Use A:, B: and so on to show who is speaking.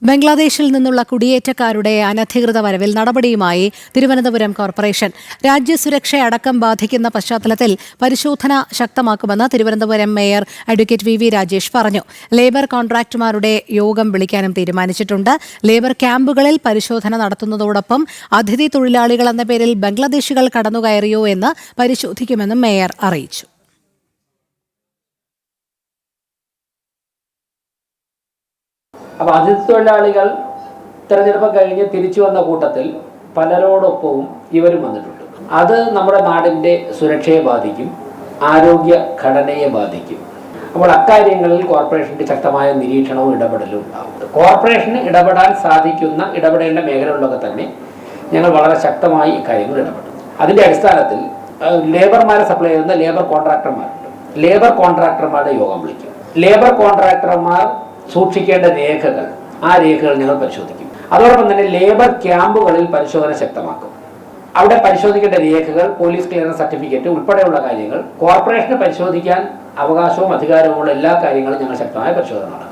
A: ബംഗ്ലാദേശിൽ നിന്നുള്ള കുടിയേറ്റക്കാരുടെ അനധികൃത വരവിൽ നടപടിയുമായി തിരുവനന്തപുരം കോർപ്പറേഷൻ. രാജ്യസുരക്ഷയടക്കം ബാധിക്കുന്ന പശ്ചാത്തലത്തിൽ പരിശോധന ശക്തമാക്കുമെന്ന് Thiruvananthapuram mayor advocate V Rajesh പറഞ്ഞു. ലേബർ കോൺട്രാക്ടർമാരുടെ യോഗം വിളിക്കാനും തീരുമാനിച്ചിട്ടുണ്ട്. ലേബർ ക്യാമ്പുകളിൽ പരിശോധന നടത്തുന്നതോടൊപ്പം അതിഥി തൊഴിലാളികൾ എന്ന പേരിൽ ബംഗ്ലാദേശികൾ കടന്നുകയറിയോ എന്ന് പരിശോധിക്കുമെന്നും മേയർ അറിയിച്ചു.
B: അപ്പോൾ അതിഥി തൊഴിലാളികൾ തെരഞ്ഞെടുപ്പ് കഴിഞ്ഞ് തിരിച്ചു വന്ന കൂട്ടത്തിൽ പലരോടൊപ്പവും ഇവരും വന്നിട്ടുണ്ട്. അത് നമ്മുടെ നാടിൻ്റെ സുരക്ഷയെ ബാധിക്കും, ആരോഗ്യ ഘടനയെ ബാധിക്കും. അപ്പോൾ അക്കാര്യങ്ങളിൽ കോർപ്പറേഷൻ്റെ ശക്തമായ നിരീക്ഷണവും ഇടപെടലും ഉണ്ടാവും. കോർപ്പറേഷന് ഇടപെടേണ്ട മേഖലകളിലൊക്കെ തന്നെ ഞങ്ങൾ വളരെ ശക്തമായി ഇക്കാര്യങ്ങൾ ഇടപെടും. അതിൻ്റെ അടിസ്ഥാനത്തിൽ ലേബർമാരെ സപ്ലൈ ചെയ്യുന്ന ലേബർ കോൺട്രാക്ടർമാരുണ്ട്. ലേബർ കോൺട്രാക്ടർമാരുടെ യോഗം വിളിക്കും. ലേബർ കോൺട്രാക്ടർമാർ സൂക്ഷിക്കേണ്ട രേഖകൾ, ആ രേഖകൾ ഞങ്ങൾ പരിശോധിക്കും. അതോടൊപ്പം തന്നെ ലേബർ ക്യാമ്പുകളിൽ പരിശോധന ശക്തമാക്കും. അവിടെ പരിശോധിക്കേണ്ട രേഖകൾ, പോലീസ് ക്ലിയറൻസ് സർട്ടിഫിക്കറ്റ് ഉൾപ്പെടെയുള്ള കാര്യങ്ങൾ കോർപ്പറേഷന് പരിശോധിക്കാൻ അവകാശവും അധികാരവുമുള്ള എല്ലാ കാര്യങ്ങളും ഞങ്ങൾ ശക്തമായ പരിശോധന നടത്തും.